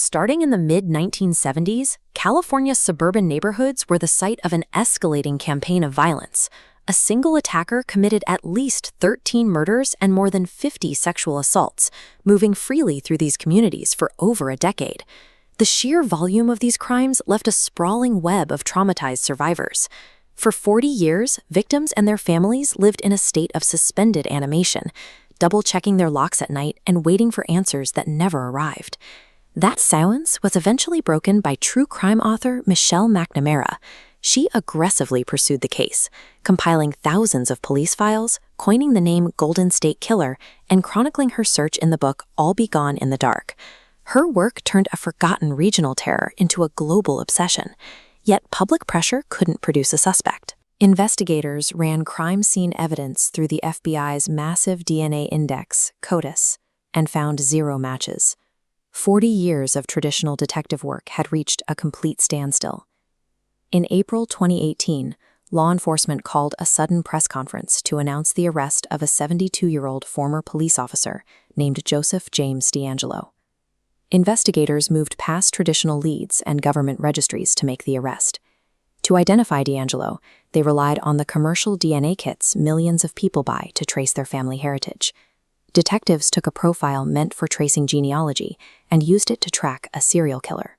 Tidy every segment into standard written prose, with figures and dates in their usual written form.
Starting in the mid-1970s, California's suburban neighborhoods were the site of an escalating campaign of violence. A single attacker committed at least 13 murders and more than 50 sexual assaults, moving freely through these communities for over a decade. The sheer volume of these crimes left a sprawling web of traumatized survivors. For 40 years, victims and their families lived in a state of suspended animation, double-checking their locks at night and waiting for answers that never arrived. That silence was eventually broken by true crime author Michelle McNamara. She aggressively pursued the case, compiling thousands of police files, coining the name Golden State Killer, and chronicling her search in the book All Be Gone in the Dark. Her work turned a forgotten regional terror into a global obsession. Yet public pressure couldn't produce a suspect. Investigators ran crime scene evidence through the FBI's massive DNA index, CODIS, and found zero matches. 40 years of traditional detective work had reached a complete standstill. In April 2018, law enforcement called a sudden press conference to announce the arrest of a 72-year-old former police officer named Joseph James DeAngelo. Investigators moved past traditional leads and government registries to make the arrest. To identify DeAngelo, they relied on the commercial DNA kits millions of people buy to trace their family heritage. Detectives took a profile meant for tracing genealogy and used it to track a serial killer.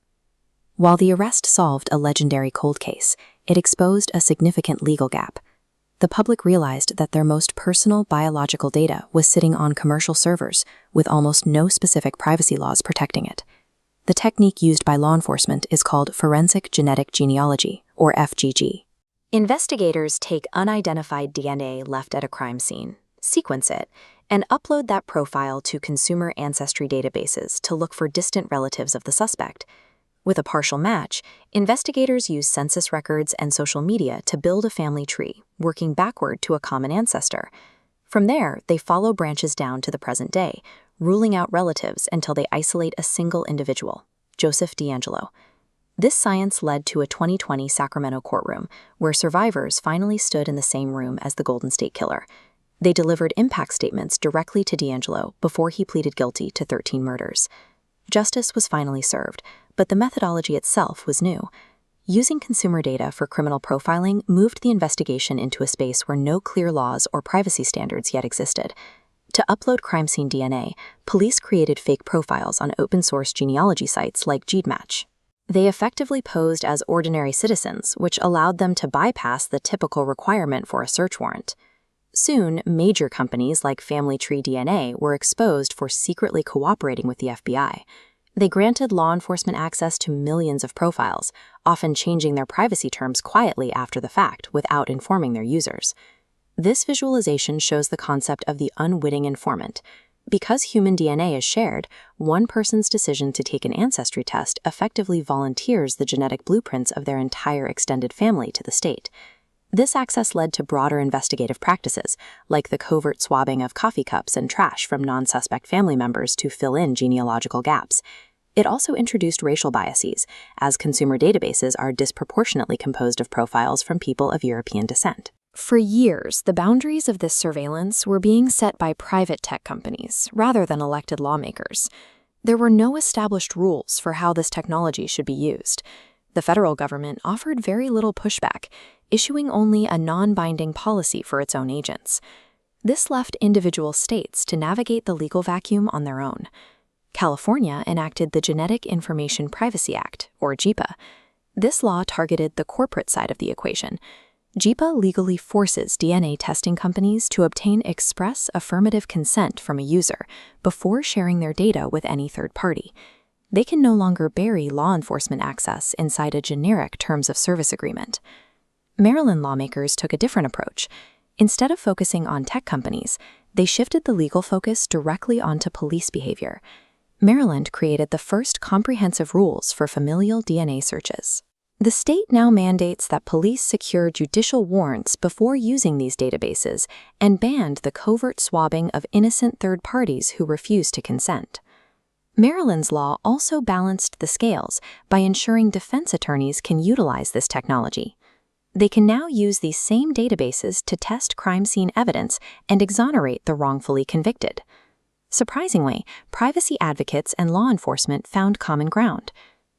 While the arrest solved a legendary cold case, it exposed a significant legal gap. The public realized that their most personal biological data was sitting on commercial servers with almost no specific privacy laws protecting it. The technique used by law enforcement is called forensic genetic genealogy, or FGG. Investigators take unidentified DNA left at a crime scene, sequence it, and upload that profile to consumer ancestry databases to look for distant relatives of the suspect. With a partial match, investigators use census records and social media to build a family tree, working backward to a common ancestor. From there, they follow branches down to the present day, ruling out relatives until they isolate a single individual, Joseph DeAngelo. This science led to a 2020 Sacramento courtroom, where survivors finally stood in the same room as the Golden State Killer. They delivered impact statements directly to DeAngelo before he pleaded guilty to 13 murders. Justice was finally served, but the methodology itself was new. Using consumer data for criminal profiling moved the investigation into a space where no clear laws or privacy standards yet existed. To upload crime scene DNA, police created fake profiles on open-source genealogy sites like GeneMatch. They effectively posed as ordinary citizens, which allowed them to bypass the typical requirement for a search warrant. Soon, major companies like Family Tree DNA were exposed for secretly cooperating with the FBI. They granted law enforcement access to millions of profiles, often changing their privacy terms quietly after the fact without informing their users. This visualization shows the concept of the unwitting informant. Because human DNA is shared, one person's decision to take an ancestry test effectively volunteers the genetic blueprints of their entire extended family to the state. This access led to broader investigative practices, like the covert swabbing of coffee cups and trash from non-suspect family members to fill in genealogical gaps. It also introduced racial biases, as consumer databases are disproportionately composed of profiles from people of European descent. For years, the boundaries of this surveillance were being set by private tech companies rather than elected lawmakers. There were no established rules for how this technology should be used. The federal government offered very little pushback, issuing only a non-binding policy for its own agents. This left individual states to navigate the legal vacuum on their own. California enacted the Genetic Information Privacy Act, or GIPA. This law targeted the corporate side of the equation. GIPA legally forces DNA testing companies to obtain express affirmative consent from a user before sharing their data with any third party. They can no longer bury law enforcement access inside a generic terms of service agreement. Maryland lawmakers took a different approach. Instead of focusing on tech companies, they shifted the legal focus directly onto police behavior. Maryland created the first comprehensive rules for familial DNA searches. The state now mandates that police secure judicial warrants before using these databases and banned the covert swabbing of innocent third parties who refuse to consent. Maryland's law also balanced the scales by ensuring defense attorneys can utilize this technology. They can now use these same databases to test crime scene evidence and exonerate the wrongfully convicted. Surprisingly, privacy advocates and law enforcement found common ground.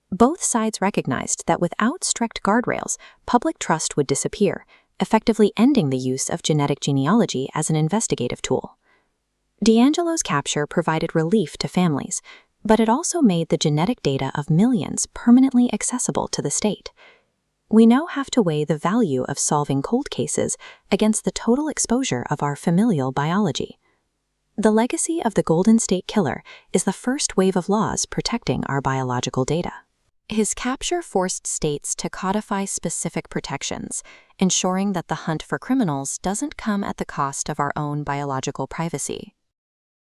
Both sides recognized that without strict guardrails, public trust would disappear, effectively ending the use of genetic genealogy as an investigative tool. DeAngelo's capture provided relief to families, but it also made the genetic data of millions permanently accessible to the state. We now have to weigh the value of solving cold cases against the total exposure of our familial biology. The legacy of the Golden State Killer is the first wave of laws protecting our biological data. His capture forced states to codify specific protections, ensuring that the hunt for criminals doesn't come at the cost of our own biological privacy.